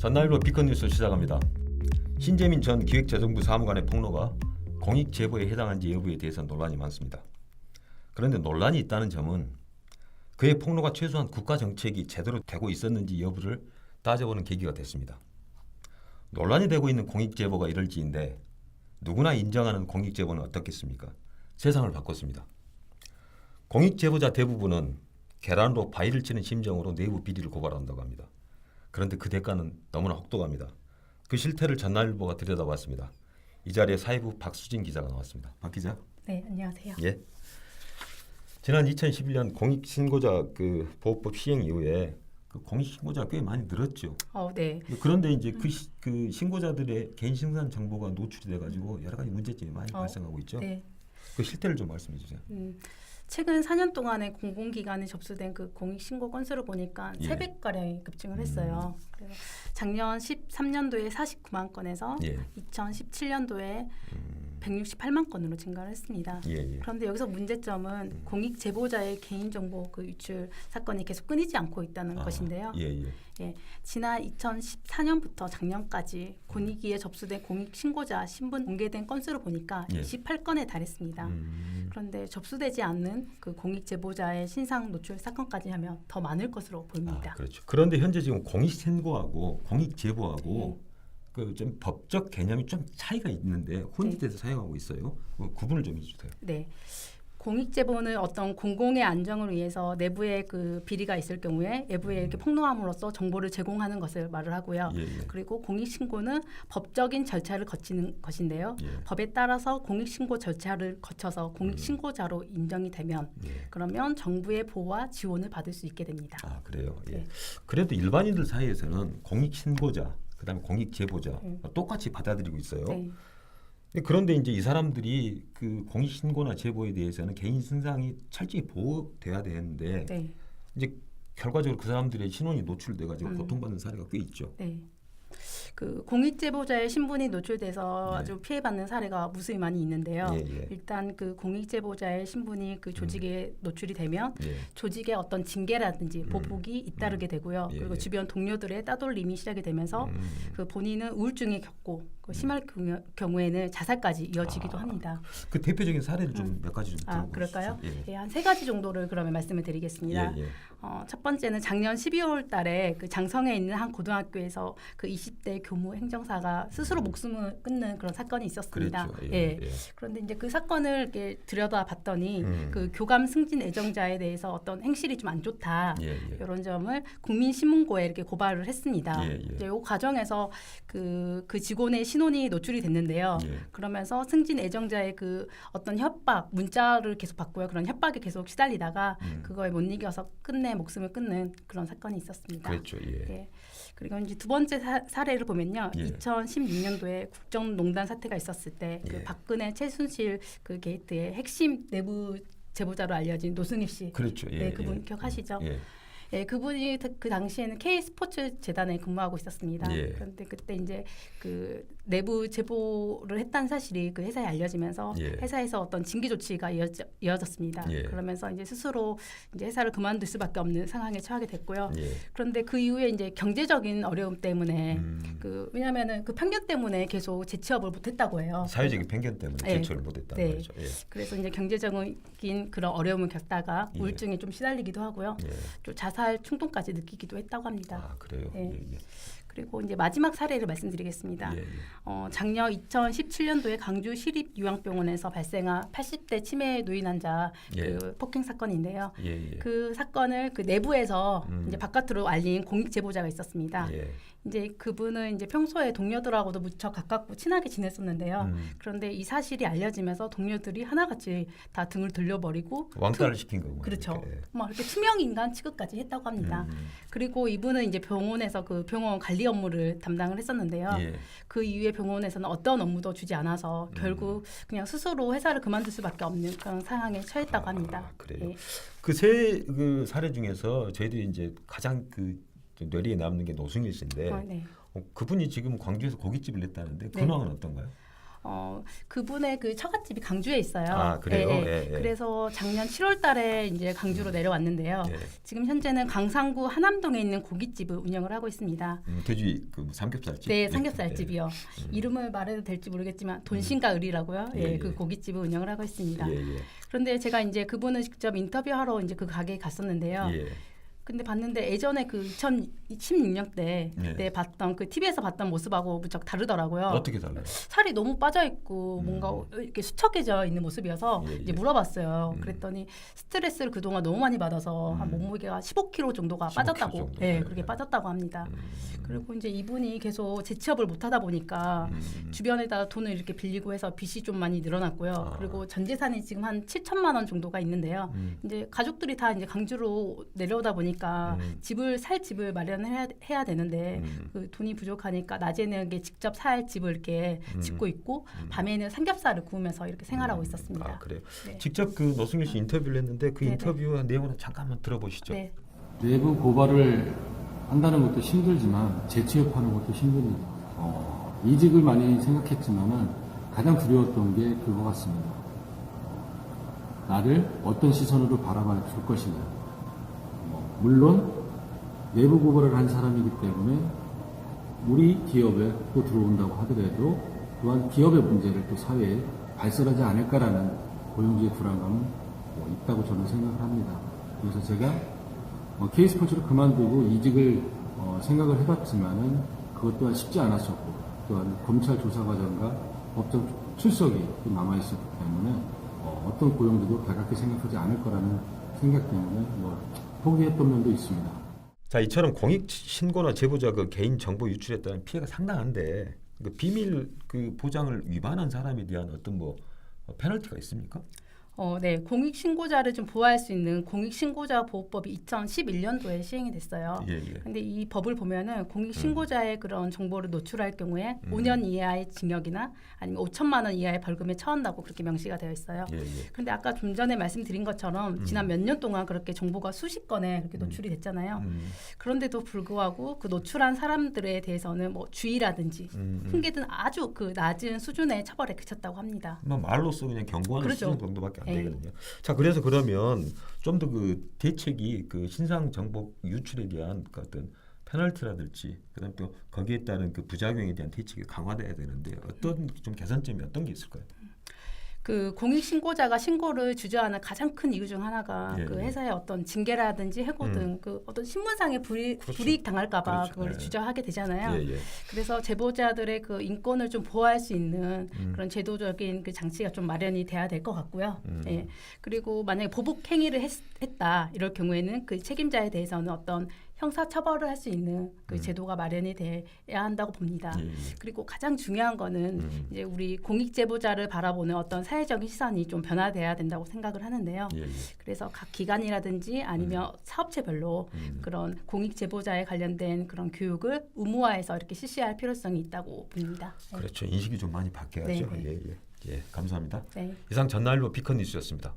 전날로 비컨뉴스 시작합니다. 신재민 전 기획재정부 사무관의 폭로가 공익제보에 해당한지 여부에 대해서 논란이 많습니다. 그런데 논란이 있다는 점은 그의 폭로가 최소한 국가정책이 제대로 되고 있었는지 여부를 따져보는 계기가 됐습니다. 논란이 되고 있는 공익제보가 이럴지인데 누구나 인정하는 공익제보는 어떻겠습니까? 세상을 바꿨습니다. 공익제보자 대부분은 계란으로 바위를 치는 심정으로 내부 비리를 고발한다고 합니다. 그런데 그 대가는 너무나 혹독합니다. 그 실태를 전날일보가 들여다봤습니다. 이 자리에 사회부 박수진 기자가 나왔습니다. 박 기자. 네, 안녕하세요. 예. 지난 2011년 공익신고자 보호법 시행 이후에 그 공익신고자가 꽤 많이 늘었죠. 네. 그런데 이제 그 신고자들의 개인 신상 정보가 노출이 돼가지고 여러 가지 문제점이 많이 발생하고 있죠. 네. 그 실태를 좀 말씀해 주세요. 최근 4년 동안에 공공기관에 접수된 그 공익신고 건수를 보니까 예. 300가량이 급증을 했어요. 그래서 작년 13년도에 49만 건에서 예. 2017년도에 168만 건으로 증가를 했습니다. 예. 그런데 여기서 문제점은 공익 제보자의 개인정보 그 유출 사건이 계속 끊이지 않고 있다는 것인데요. 예, 지난 2014년부터 작년까지 공익위에 접수된 공익신고자 신분 공개된 건수를 보니까 28건에 달했습니다. 그런데 접수되지 않는 그 공익 제보자의 신상 노출 사건까지 하면 더 많을 것으로 보입니다. 그렇죠. 그런데 현재 지금 공익신고하고 공익제보하고 그 좀 법적 개념이 좀 차이가 있는데 혼재돼서 사용하고 있어요. 구분을 좀 해주세요. 네. 공익제보는 어떤 공공의 안정을 위해서 내부에 그 비리가 있을 경우에 외부에 이렇게 폭로함으로써 정보를 제공하는 것을 말을 하고요. 그리고 공익신고는 법적인 절차를 거치는 것인데요. 법에 따라서 공익신고 절차를 거쳐서 공익신고자로 인정이 되면 그러면 정부의 보호와 지원을 받을 수 있게 됩니다. 아, 그래요. 그래도 일반인들 사이에서는 공익신고자, 그다음에 공익제보자 똑같이 받아들이고 있어요. 그런데 이제 이 사람들이 그 공익신고나 제보에 대해서는 개인 신상이 철저히 보호돼야 되는데 이제 결과적으로 그 사람들의 신원이 노출돼가지고 고통받는 사례가 꽤 있죠. 그 공익제보자의 신분이 노출돼서 아주 피해받는 사례가 무수히 많이 있는데요. 일단 그 공익제보자의 신분이 그 조직에 노출이 되면 조직의 어떤 징계라든지 보복이 잇따르게 되고요. 그리고 주변 동료들의 따돌림이 시작이 되면서 그 본인은 우울증에 겪고 그 심할 경우에는 자살까지 이어지기도 합니다. 그 대표적인 사례를 좀 몇 가지 좀 들어보시죠. 그럴까요? 한 3가지 정도를 그러면 말씀을 드리겠습니다. 첫 번째는 작년 12월 달에 그 장성에 있는 한 고등학교에서 그 20대 교무 행정사가 스스로 목숨을 끊는 그런 사건이 있었습니다. 그런데 이제 그 사건을 이렇게 들여다봤더니 그 교감 승진 애정자에 대해서 어떤 행실이 좀 안 좋다 이런 점을 국민신문고에 이렇게 고발을 했습니다. 이제 이 과정에서 그 직원의 신원이 노출이 됐는데요. 그러면서 승진 애정자의 그 어떤 협박 문자를 계속 받고요. 그런 협박에 계속 시달리다가 그거에 못 이겨서 끝내 목숨을 끊는 그런 사건이 있었습니다. 그렇죠. 그리고 이제 두 번째 사례를 보면요. 2016년도에 국정농단 사태가 있었을 때 그 박근혜 최순실 그 게이트의 핵심 내부 제보자로 알려진 노승일 씨. 그렇죠. 그분 기억하시죠? 그분이 그 당시에는 K 스포츠 재단에 근무하고 있었습니다. 그런데 그때 이제 그 내부 제보를 했다는 사실이 그 회사에 알려지면서 회사에서 어떤 징계 조치가 이어졌습니다. 그러면서 이제 스스로 이제 회사를 그만둘 수밖에 없는 상황에 처하게 됐고요. 그런데 그 이후에 이제 경제적인 어려움 때문에 왜냐하면은 그 편견 때문에 계속 재취업을 못했다고 해요. 사회적인 편견 때문에 재취업을 못했다는 거죠. 그래서 이제 경제적인 그런 어려움을 겪다가 우울증에 좀 시달리기도 하고요. 또 자살 충동까지 느끼기도 했다고 합니다. 아, 그래요. 그리고 이제 마지막 사례를 말씀드리겠습니다. 작년 2017년도에 강주 시립요양병원에서 발생한 80대 치매 노인 환자 그 폭행 사건인데요. 그 사건을 그 내부에서 이제 바깥으로 알린 공익 제보자가 있었습니다. 이제 그분은 이제 평소에 동료들하고도 무척 가깝고 친하게 지냈었는데요. 그런데 이 사실이 알려지면서 동료들이 하나같이 다 등을 돌려버리고 왕따를 시킨 거고. 그렇죠. 막 이렇게 투명 인간 취급까지 했다고 합니다. 그리고 이분은 이제 병원에서 그 병원 관리 업무를 담당을 했었는데요. 그 이후에 병원에서는 어떤 업무도 주지 않아서 결국 그냥 스스로 회사를 그만둘 수밖에 없는 그런 상황에 처했다고 합니다. 그래요. 그 세 그 사례 중에서 저희들이 이제 가장 그 뇌리에 남는 게 노승일 씨인데 그분이 지금 광주에서 고깃집을 냈다는데 근황은 어떤가요? 그분의 그 처갓집이 강주에 있어요. 아, 그래요? 예, 예. 예, 예. 그래서 작년 7월달에 이제 강주로 내려왔는데요. 예. 지금 현재는 강상구 하남동에 있는 고깃집을 운영을 하고 있습니다. 돼지 그 삼겹살집. 네, 예. 삼겹살집이요. 이름을 말해도 될지 모르겠지만 돈신가 을이라고요. 예, 예, 예. 그 고깃집을 운영을 하고 있습니다. 예, 예. 그런데 제가 이제 그분을 직접 인터뷰하러 이제 그 가게에 갔었는데요. 예. 근데 봤는데 예전에 그 2016년 때 그때 예. 봤던 그 TV에서 봤던 모습하고 무척 다르더라고요. 어떻게 달라요? 살이 너무 빠져 있고 뭔가 이렇게 수척해져 있는 모습이어서 예, 이제 예. 물어봤어요. 그랬더니 스트레스를 그동안 너무 많이 받아서 한 몸무게가 15kg 정도가 15kg 빠졌다고, 정도. 예, 네, 그렇게 네. 빠졌다고 합니다. 그리고 이제 이분이 계속 재취업을 못하다 보니까 주변에다 돈을 이렇게 빌리고 해서 빚이 좀 많이 늘어났고요. 그리고 전 재산이 지금 한 7천만 원 정도가 있는데요. 이제 가족들이 다 이제 강주로 내려오다 보니까 살 집을 마련해야 되는데 그 돈이 부족하니까 낮에는 이게 직접 살 집을 이렇게 짓고 있고 밤에는 삼겹살을 구우면서 이렇게 생활하고 있었습니다. 아, 그래요. 네. 직접 그 노승일 씨 인터뷰를 했는데 그 네, 인터뷰 내용을 잠깐만 들어보시죠. 네. 내부 고발을 한다는 것도 힘들지만 재취업하는 것도 힘듭니다. 이직을 많이 생각했지만은 가장 두려웠던 게 그거 같습니다. 나를 어떤 시선으로 바라봐 줄 것이냐. 물론 내부 고발을 한 사람이기 때문에 우리 기업에 또 들어온다고 하더라도 또한 기업의 문제를 또 사회에 발설하지 않을까라는 고용주의 불안감은 있다고 저는 생각을 합니다. 그래서 제가 K스포츠를 그만두고 이직을 생각을 해봤지만은 그것 또한 쉽지 않았었고 또한 검찰 조사 과정과 법정 출석이 또 남아있었기 때문에 어떤 고용주도 달갑게 생각하지 않을 거라는 생각 때문에 포기했던 면도 있습니다. 자, 이처럼 공익 신고나 제보자 그 개인 정보 유출에 따른 피해가 상당한데 그 비밀 그 보장을 위반한 사람에 대한 어떤 페널티가 있습니까? 네, 공익신고자를 좀 보호할 수 있는 공익신고자 보호법이 2011년도에 시행이 됐어요. 예, 예. 근데 이 법을 보면은 공익신고자의 그런 정보를 노출할 경우에 5년 이하의 징역이나 아니면 5천만 원 이하의 벌금에 처한다고 그렇게 명시가 되어 있어요. 예, 예. 그런데 아까 좀 전에 말씀드린 것처럼 지난 몇 년 동안 그렇게 정보가 수십 건에 그렇게 노출이 됐잖아요. 그런데도 불구하고 그 노출한 사람들에 대해서는 주의라든지 훈계등 아주 그 낮은 수준의 처벌에 그쳤다고 합니다. 말로써 그냥 경고하는 그렇죠. 수준 정도밖에 안 네. 되거든요. 자, 그래서 그러면 좀 더 그 대책이 그 신상 정보 유출에 대한 그 어떤 페널티라든지 그다음 또 거기에 따른 그 부작용에 대한 대책이 강화돼야 되는데 어떤 좀 개선점이 어떤 게 있을까요? 그 공익신고자가 신고를 주저하는 가장 큰 이유 중 하나가 예, 그 예. 회사의 어떤 징계라든지 해고 등 그 어떤 신문상의 그렇죠. 불이익 당할까봐 그렇죠. 그걸 예. 주저하게 되잖아요. 예, 예. 그래서 제보자들의 그 인권을 좀 보호할 수 있는 그런 제도적인 그 장치가 좀 마련이 돼야 될 것 같고요. 예. 그리고 만약에 보복 행위를 했다 이럴 경우에는 그 책임자에 대해서는 어떤 형사 처벌을 할 수 있는 그 제도가 마련이 돼야 한다고 봅니다. 예, 예. 그리고 가장 중요한 거는 이제 우리 공익 제보자를 바라보는 어떤 사회적인 시선이 좀 변화돼야 된다고 생각을 하는데요. 예, 예. 그래서 각 기관이라든지 아니면 사업체별로 그런 공익 제보자에 관련된 그런 교육을 의무화해서 이렇게 실시할 필요성이 있다고 봅니다. 네. 그렇죠. 인식이 좀 많이 바뀌어야죠. 네, 네. 예, 예. 예, 감사합니다. 네. 이상 전날로 비컨 뉴스였습니다.